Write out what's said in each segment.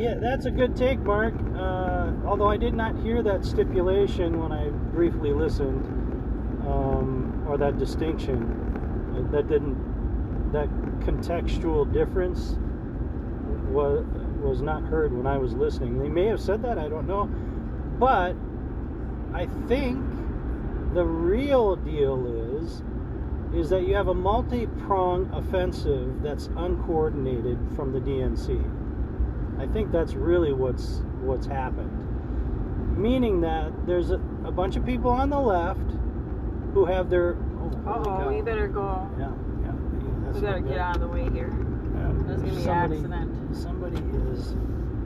Yeah, that's a good take, Mark. Although I did not hear that stipulation when I briefly listened, or that distinction. That contextual difference was not heard when I was listening. They may have said that, I don't know. But I think the real deal is that you have a multi-pronged offensive that's uncoordinated from the DNC. I think that's really what's happened. Meaning that there's a bunch of people on the left who have their... Oh, we better go. Yeah. We better get out of the way here. There's going to be an accident. Somebody is...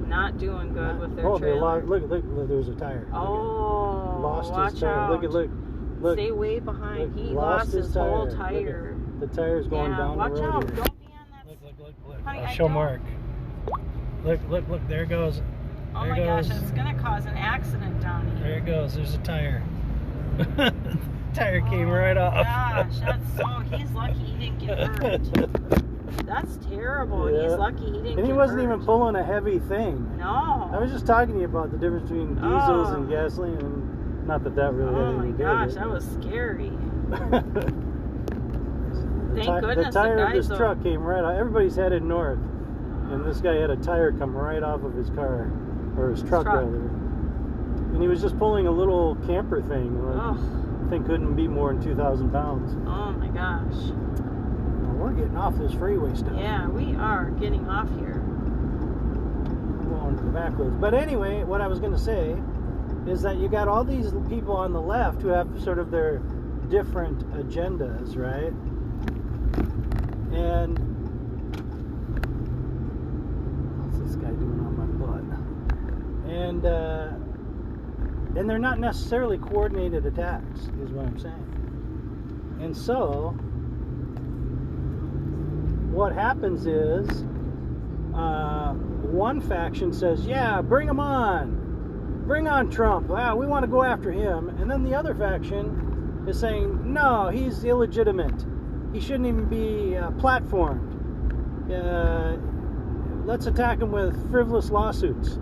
not doing good with their trailer. Look, there's a tire. Oh, lost watch his tire. out. Look. Stay way behind. He lost his whole tire. The tire's going down the road. Watch out. Here. Don't be on that. Look. Honey, I'll show Mark. Look. There it goes. Oh my gosh, it's going to cause an accident down here. There it goes. There's a tire. Tire came right off. Gosh, he's lucky he didn't get hurt. That's terrible. Yeah. He's lucky he didn't get hurt. And he wasn't even pulling a heavy thing. No. I was just talking to you about the difference between diesels and gasoline, and not that really had anything to do with it. Oh my gosh, that was scary. Thank goodness the tire of this though. truck came right off. Everybody's headed north, and this guy had a tire come right off of his car, or his truck rather. And he was just pulling a little camper thing. I think couldn't be more than 2,000 pounds. Oh my gosh. Well, we're getting off this freeway stuff. Yeah, we are getting off here. We're going to the back roads. But anyway, what I was going to say is that you got all these people on the left who have sort of their different agendas, right? And what's this guy doing on my butt? And they're not necessarily coordinated attacks, is what I'm saying. And so what happens is one faction says, yeah, bring him on. Bring on Trump. Wow, we want to go after him. And then the other faction is saying, no, he's illegitimate. He shouldn't even be platformed. Let's attack him with frivolous lawsuits.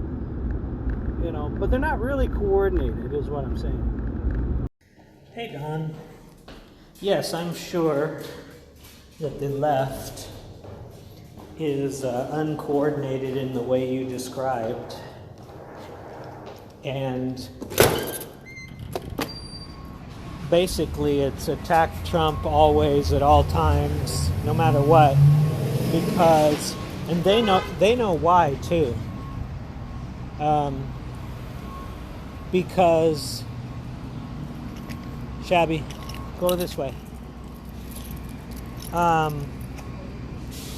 You know, but they're not really coordinated, is what I'm saying. Hey, Don. Yes, I'm sure that the left is uncoordinated in the way you described. And basically it's attack Trump always at all times, no matter what, because, and they know why too. Because, Shabby, go this way.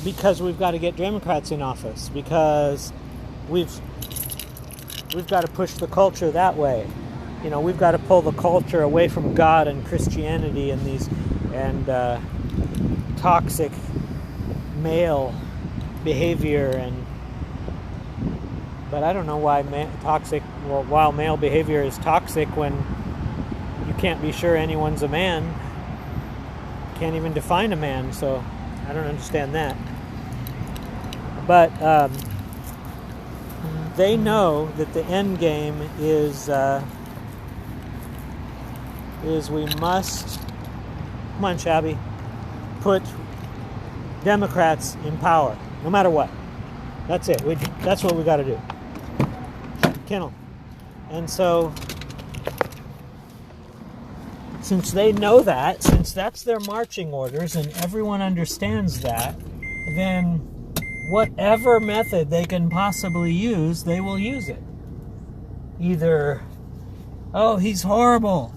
Because we've got to get Democrats in office, because we've got to push the culture that way. You know, we've got to pull the culture away from God and Christianity and these toxic male behavior but I don't know why while male behavior is toxic when you can't be sure anyone's a man. Can't even define a man, so I don't understand that. But they know that the end game is we must, come on, Shabby, put Democrats in power, no matter what. That's it. That's what we got to do. Kennel. And so, since they know that, since that's their marching orders and everyone understands that, then whatever method they can possibly use, they will use it. Either, oh, he's horrible.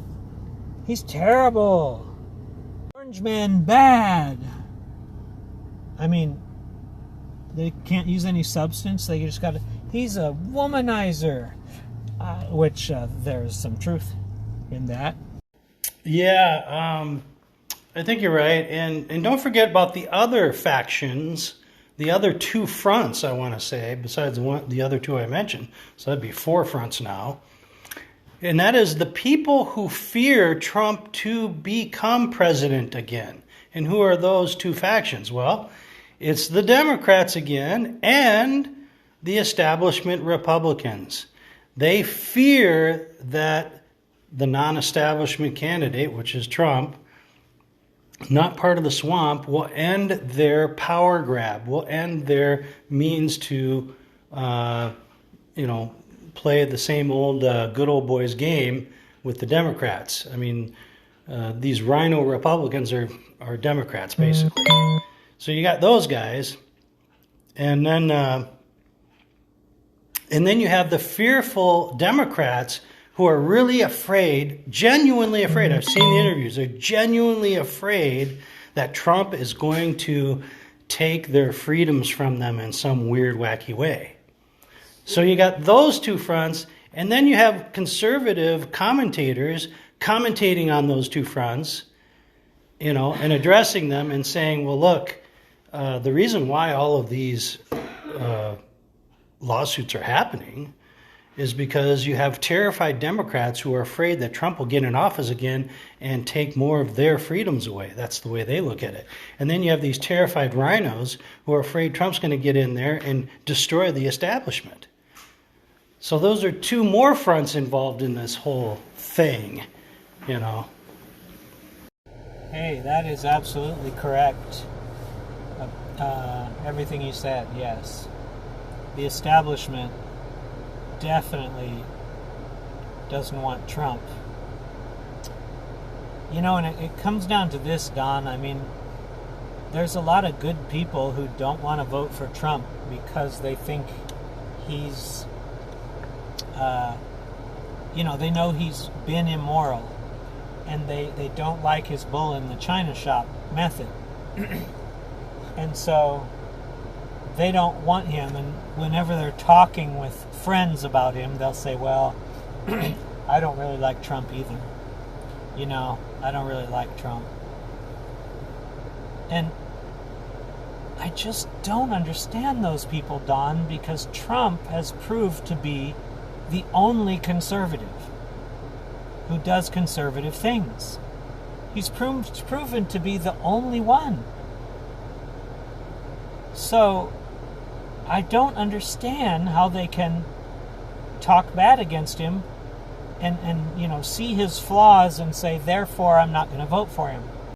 He's terrible. Orange man bad. I mean, they can't use any substance. They just got to, he's a womanizer. Which there's some truth in that. Yeah, I think you're right. And don't forget about the other factions, the other two fronts, I want to say, besides the other two I mentioned. So that'd be 4 fronts now. And that is the people who fear Trump to become president again. And who are those two factions? Well, it's the Democrats again and the establishment Republicans. They fear that the non-establishment candidate, which is Trump, not part of the swamp, will end their power grab, will end their means to, play the same old good old boys game with the Democrats. I mean, these rhino Republicans are Democrats, basically. So you got those guys, and then you have the fearful Democrats who are really afraid, genuinely afraid. I've seen the interviews. They're genuinely afraid that Trump is going to take their freedoms from them in some weird, wacky way. So you got those two fronts, and then you have conservative commentators commentating on those two fronts, and addressing them and saying, well, look, the reason why all of these lawsuits are happening is because you have terrified Democrats who are afraid that Trump will get in office again and take more of their freedoms away. That's the way they look at it. And then you have these terrified rhinos who are afraid Trump's going to get in there and destroy the establishment. So those are two more fronts involved in this whole thing, Hey, that is absolutely correct. Everything you said, yes. The establishment definitely doesn't want Trump. And it comes down to this, Don. I mean, there's a lot of good people who don't want to vote for Trump because they think he's, they know he's been immoral, and they don't like his bull in the China shop method. And so they don't want him, and whenever they're talking with friends about him, they'll say, well, I don't really like Trump either. I don't really like Trump. And I just don't understand those people, Don, because Trump has proved to be the only conservative who does conservative things. He's proven to be the only one. So I don't understand how they can talk bad against him and see his flaws and say, therefore, I'm not going to vote for him.